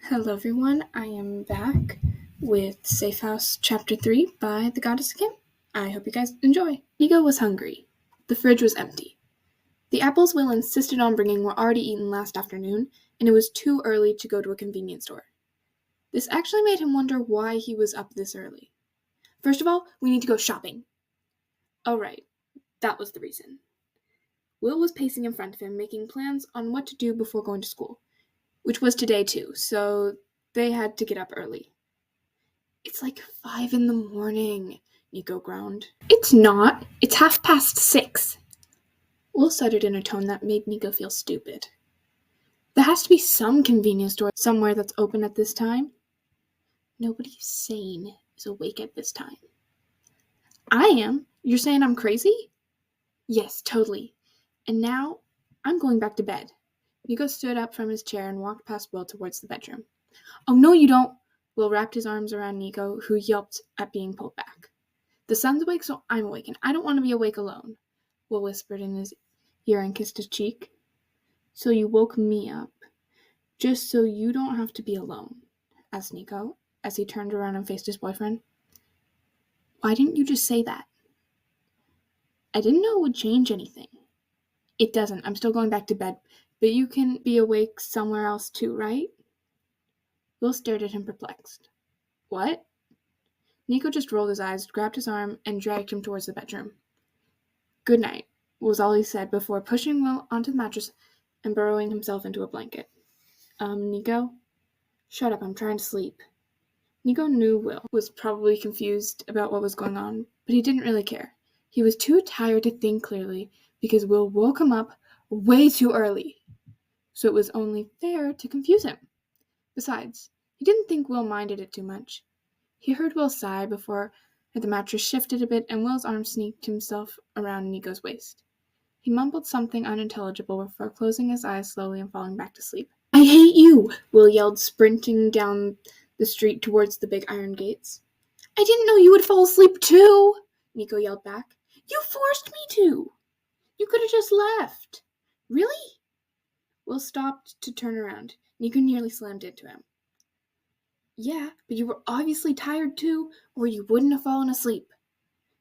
Hello everyone, I am back with Safe House Chapter 3 by The Goddess Again. I hope you guys enjoy. Nico was hungry. The fridge was empty. The apples Will insisted on bringing were already eaten last afternoon, and it was too early to go to a convenience store. This actually made him wonder why he was up this early. First of all, we need to go shopping. Oh right, that was the reason. Will was pacing in front of him, making plans on what to do before going to school, which was today too, so they had to get up early. It's like 5 a.m, Nico groaned. It's not. It's 6:30. Will said it in a tone that made Nico feel stupid. There has to be some convenience store somewhere that's open at this time. Nobody sane is awake at this time. I am? You're saying I'm crazy? Yes, totally. And now, I'm going back to bed. Nico stood up from his chair and walked past Will towards the bedroom. Oh, no, you don't. Will wrapped his arms around Nico, who yelped at being pulled back. The sun's awake, so I'm awake, and I don't want to be awake alone, Will whispered in his ear and kissed his cheek. So you woke me up, just so you don't have to be alone, asked Nico, as he turned around and faced his boyfriend. Why didn't you just say that? I didn't know it would change anything. It doesn't. I'm still going back to bed, but you can be awake somewhere else too, right? Will stared at him perplexed. What? Nico just rolled his eyes, grabbed his arm, and dragged him towards the bedroom. Good night, was all he said before pushing Will onto the mattress and burrowing himself into a blanket. Nico? Shut up, I'm trying to sleep. Nico knew Will was probably confused about what was going on, but he didn't really care. He was too tired to think clearly because Will woke him up way too early, so it was only fair to confuse him. Besides, he didn't think Will minded it too much. He heard Will sigh before the mattress shifted a bit and Will's arm sneaked himself around Nico's waist. He mumbled something unintelligible before closing his eyes slowly and falling back to sleep. I hate you! Will yelled, sprinting down the street towards the big iron gates. I didn't know you would fall asleep too! Nico yelled back. You forced me to! You could have just left. Really? Will stopped to turn around. Nico nearly slammed into him. Yeah, but you were obviously tired too, or you wouldn't have fallen asleep.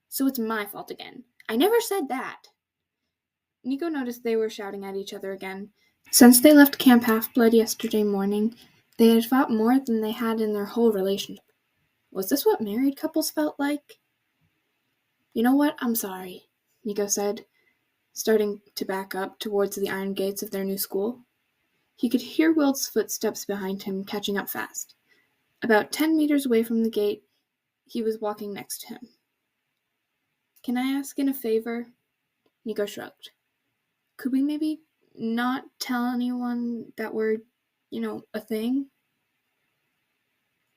So it's my fault again. I never said that. Nico noticed they were shouting at each other again. Since they left Camp Half-Blood yesterday morning, they had fought more than they had in their whole relationship. Was this what married couples felt like? You know what? I'm sorry, Nico said, starting to back up towards the iron gates of their new school. He could hear Will's footsteps behind him catching up fast. About 10 meters away from the gate, he was walking next to him. Can I ask in a favor? Nico shrugged. Could we maybe not tell anyone that we're, a thing?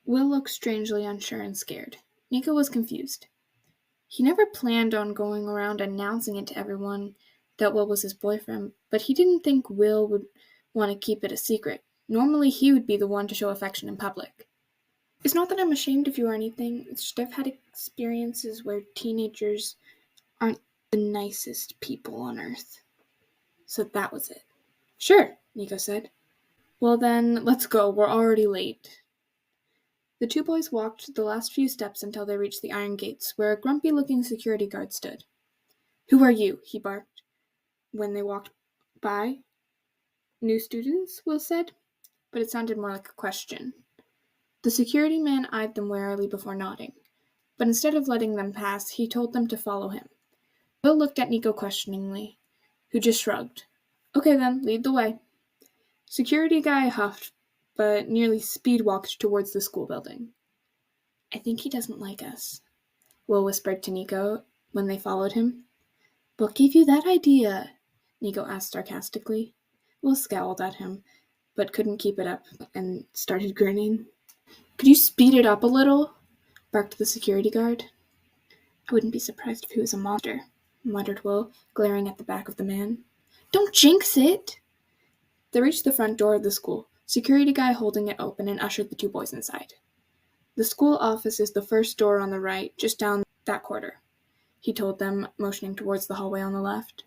Will looked strangely unsure and scared. Nico was confused. He never planned on going around announcing it to everyone that Will was his boyfriend, but he didn't think Will would want to keep it a secret. Normally he would be the one to show affection in public. It's not that I'm ashamed of you or anything, it's just I've had experiences where teenagers aren't the nicest people on earth. So that was it. Sure, Nico said. Well then, let's go, we're already late. The two boys walked the last few steps until they reached the iron gates, where a grumpy-looking security guard stood. Who are you? He barked when they walked by. New students, Will said, but it sounded more like a question. The security man eyed them warily before nodding, but instead of letting them pass, he told them to follow him. Will looked at Nico questioningly, who just shrugged. Okay then, lead the way. Security guy huffed, but nearly speed-walked towards the school building. I think he doesn't like us, Will whispered to Nico when they followed him. What gave you that idea? Nico asked sarcastically. Will scowled at him, but couldn't keep it up and started grinning. Could you speed it up a little? Barked the security guard. I wouldn't be surprised if he was a monster, muttered Will, glaring at the back of the man. Don't jinx it! They reached the front door of the school, security guy holding it open and ushered the two boys inside. The school office is the first door on the right, just down that corridor, he told them, motioning towards the hallway on the left.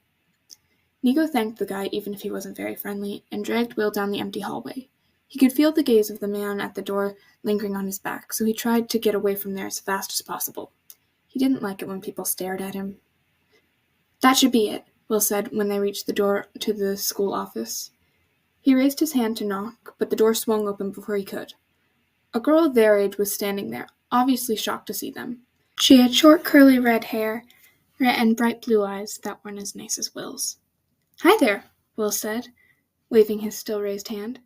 Nico thanked the guy even if he wasn't very friendly, and dragged Will down the empty hallway. He could feel the gaze of the man at the door lingering on his back, so he tried to get away from there as fast as possible. He didn't like it when people stared at him. "That should be it," Will said when they reached the door to the school office. He raised his hand to knock, but the door swung open before he could. A girl of their age was standing there, obviously shocked to see them. She had short curly red hair and bright blue eyes that weren't as nice as Will's. "Hi there," Will said, waving his still raised hand.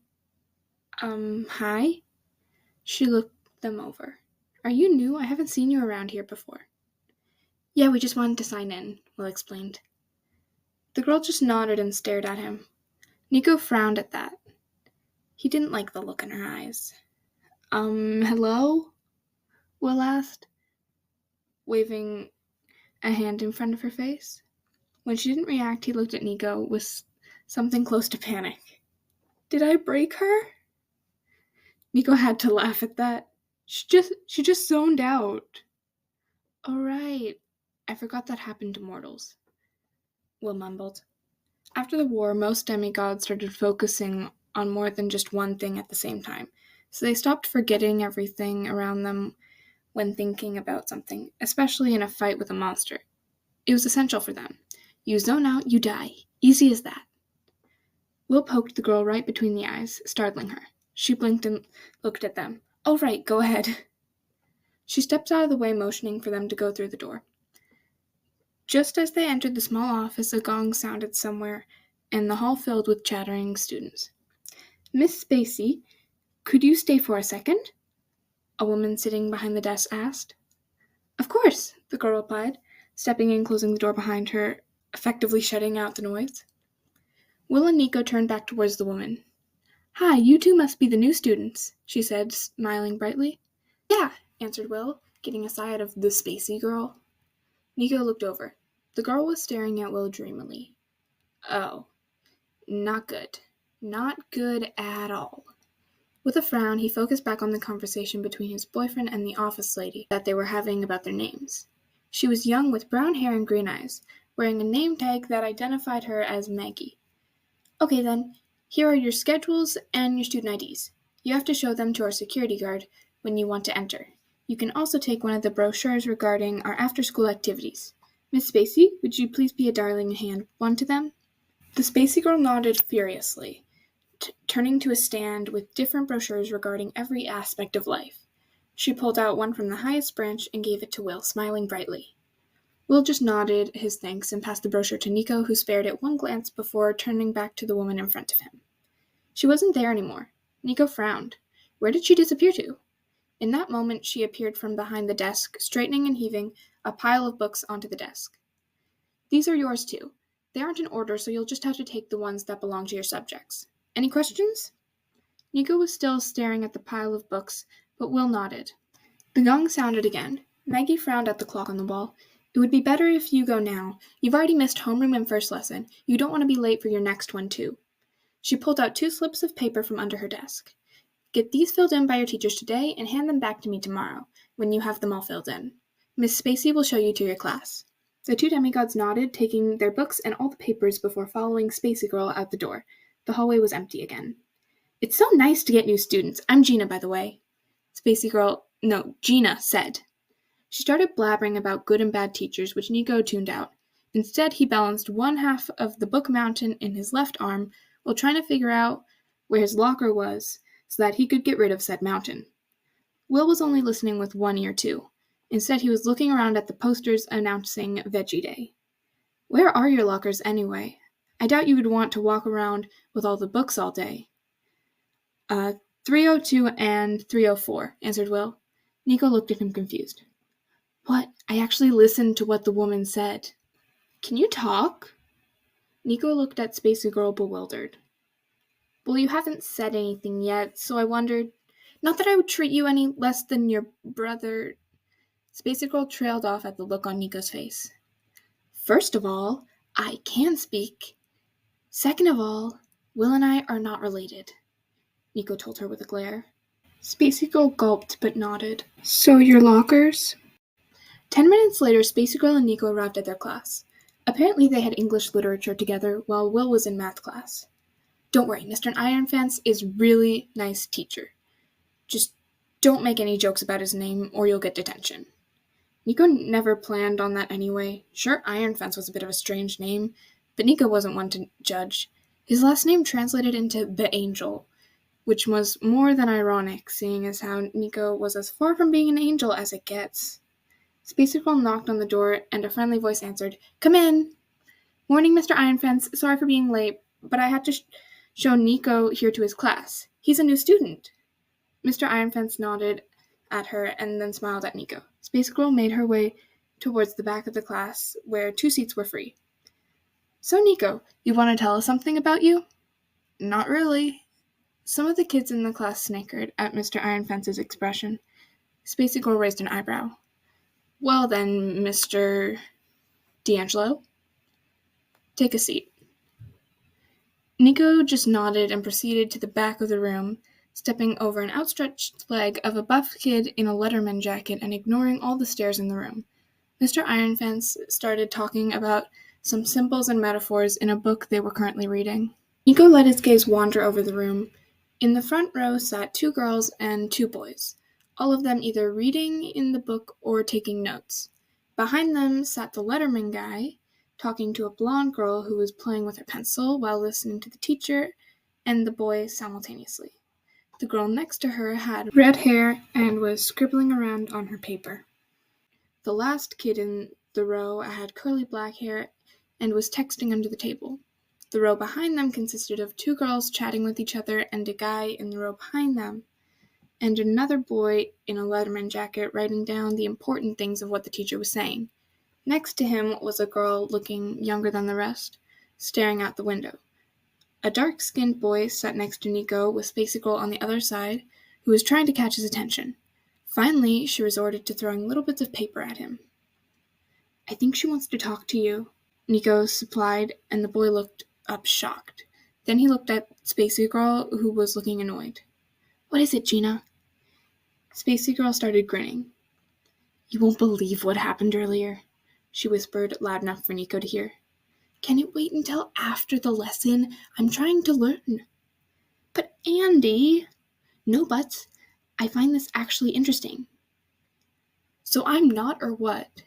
Hi?" She looked them over. "Are you new? I haven't seen you around here before." "Yeah, we just wanted to sign in," Will explained. The girl just nodded and stared at him. Nico frowned at that. He didn't like the look in her eyes. Hello?" Will asked, waving a hand in front of her face. When she didn't react, he looked at Nico with something close to panic. "Did I break her?" Nico had to laugh at that. She just zoned out." "Oh, right. I forgot that happened to mortals," Will mumbled. After the war, most demigods started focusing on more than just one thing at the same time, so they stopped forgetting everything around them when thinking about something, especially in a fight with a monster. It was essential for them. You zone out, you die. Easy as that. Will poked the girl right between the eyes, startling her. She blinked and looked at them. "Oh, right, go ahead." She stepped out of the way, motioning for them to go through the door. Just as they entered the small office, a gong sounded somewhere, and the hall filled with chattering students. "Miss Spacey, could you stay for a second?" a woman sitting behind the desk asked. "Of course," the girl replied, stepping in and closing the door behind her, effectively shutting out the noise. Will and Nico turned back towards the woman. "Hi, you two must be the new students," she said, smiling brightly. "Yeah," answered Will, getting a side of the Spacey girl. Nico looked over. The girl was staring at Will dreamily. Oh, not good. Not good at all. With a frown, he focused back on the conversation between his boyfriend and the office lady that they were having about their names. She was young with brown hair and green eyes, wearing a name tag that identified her as Maggie. "Okay then, here are your schedules and your student IDs. You have to show them to our security guard when you want to enter. You can also take one of the brochures regarding our after-school activities. Miss Spacey, would you please be a darling and hand one to them?" The Spacey girl nodded furiously, turning to a stand with different brochures regarding every aspect of life. She pulled out one from the highest branch and gave it to Will, smiling brightly. Will just nodded his thanks and passed the brochure to Nico, who spared it one glance before turning back to the woman in front of him. She wasn't there anymore. Nico frowned. Where did she disappear to? In that moment, she appeared from behind the desk, straightening and heaving a pile of books onto the desk. "These are yours too. They aren't in order, so you'll just have to take the ones that belong to your subjects. Any questions?" Nico was still staring at the pile of books, but Will nodded. The gong sounded again. Maggie frowned at the clock on the wall. "It would be better if you go now. You've already missed homeroom and first lesson. You don't want to be late for your next one, too." She pulled out 2 slips of paper from under her desk. "Get these filled in by your teachers today and hand them back to me tomorrow, when you have them all filled in. Miss Spacey will show you to your class." The 2 demigods nodded, taking their books and all the papers before following Spacey Girl out the door. The hallway was empty again. "It's so nice to get new students. I'm Gina, by the way," Gina said. She started blabbering about good and bad teachers, which Nico tuned out. Instead, he balanced one half of the book mountain in his left arm while trying to figure out where his locker was so that he could get rid of said mountain. Will was only listening with one ear, too. Instead, he was looking around at the posters announcing Veggie Day. "Where are your lockers, anyway? I doubt you would want to walk around with all the books all day." 302 and 304, answered Will. Nico looked at him confused. "What? I actually listened to what the woman said." "Can you talk?" Nico looked at Spacey Girl bewildered. "Well, you haven't said anything yet, so I wondered. Not that I would treat you any less than your brother." Spacey Girl trailed off at the look on Nico's face. "First of all, I can speak. Second of all, Will and I are not related," Nico told her with a glare. Spacey Girl gulped but nodded. "So your lockers?" 10 minutes later, Spacey Girl and Nico arrived at their class. Apparently they had English literature together while Will was in math class. Don't worry, Mr. Ironfence is really nice teacher. Just don't make any jokes about his name or you'll get detention. Nico never planned on that anyway. Sure, Ironfence was a bit of a strange name, but Nico wasn't one to judge. His last name translated into the Angel, which was more than ironic, seeing as how Nico was as far from being an angel as it gets. Spacey Girl knocked on the door, and a friendly voice answered, "Come in!" "Morning, Mr. Ironfence. Sorry for being late, but I had to show Nico here to his class. He's a new student." Mr. Ironfence nodded at her and then smiled at Nico. Space Girl made her way towards the back of the class, where 2 seats were free. "So, Nico, you want to tell us something about you?" "Not really." Some of the kids in the class snickered at Mr. Ironfence's expression. Spacey Girl raised an eyebrow. "Well then, Mr. D'Angelo, take a seat." Nico just nodded and proceeded to the back of the room, stepping over an outstretched leg of a buff kid in a Letterman jacket and ignoring all the stares in the room. Mr. Ironfence started talking about some symbols and metaphors in a book they were currently reading. Nico let his gaze wander over the room. In the front row sat 2 girls and 2 boys, all of them either reading in the book or taking notes. Behind them sat the Letterman guy, talking to a blonde girl who was playing with her pencil while listening to the teacher and the boy simultaneously. The girl next to her had red hair and was scribbling around on her paper. The last kid in the row had curly black hair and was texting under the table. The row behind them consisted of 2 girls chatting with each other and a guy in the row behind them, and another boy in a Letterman jacket writing down the important things of what the teacher was saying. Next to him was a girl looking younger than the rest, staring out the window. A dark-skinned boy sat next to Nico with Spacey Girl on the other side, who was trying to catch his attention. Finally, she resorted to throwing little bits of paper at him. "I think she wants to talk to you," Nico supplied, and the boy looked up shocked. Then he looked at Spacey Girl, who was looking annoyed. "What is it, Gina?" Spacey Girl started grinning. "You won't believe what happened earlier," she whispered loud enough for Nico to hear. "Can it wait until after the lesson? I'm trying to learn." "But Andy—" "No buts. I find this actually interesting." "So I'm not, or what?"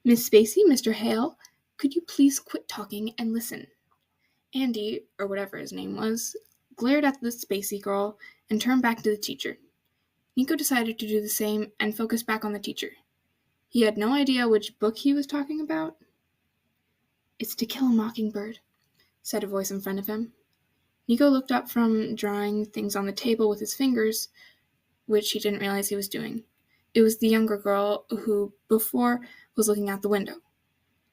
"Miss Spacey, Mr. Hale, could you please quit talking and listen?" Andy, or whatever his name was, glared at the Spacey Girl and turned back to the teacher. Nico decided to do the same and focus back on the teacher. He had no idea which book he was talking about. "It's To Kill a Mockingbird," said a voice in front of him. Nico looked up from drawing things on the table with his fingers, which he didn't realize he was doing. It was the younger girl who, before, was looking out the window.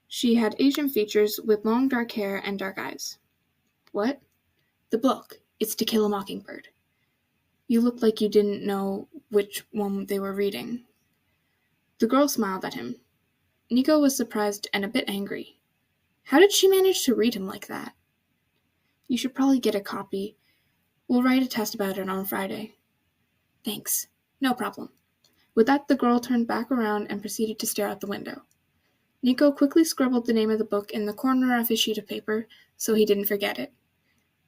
She had Asian features with long dark hair and dark eyes. "What?" "The book. It's To Kill a Mockingbird." "You looked like you didn't know which one they were reading." The girl smiled at him. Nico was surprised and a bit angry. How did she manage to read him like that? "You should probably get a copy. We'll write a test about it on Friday." "Thanks. No problem." With that, the girl turned back around and proceeded to stare out the window. Nico quickly scribbled the name of the book in the corner of his sheet of paper so he didn't forget it.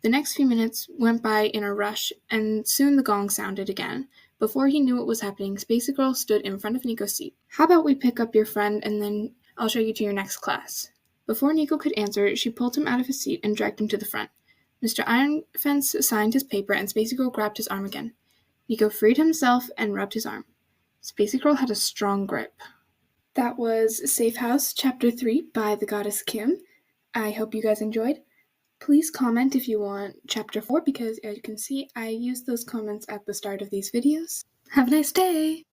The next few minutes went by in a rush, and soon the gong sounded again. Before he knew what was happening, Spacey Girl stood in front of Nico's seat. "How about we pick up your friend and then I'll show you to your next class?" Before Nico could answer, she pulled him out of his seat and dragged him to the front. Mr. Ironfence signed his paper and Spacey Girl grabbed his arm again. Nico freed himself and rubbed his arm. Spacey Girl had a strong grip. That was Safe House Chapter 3 by the Goddess Kim. I hope you guys enjoyed. Please comment if you want Chapter 4 because, as you can see, I use those comments at the start of these videos. Have a nice day!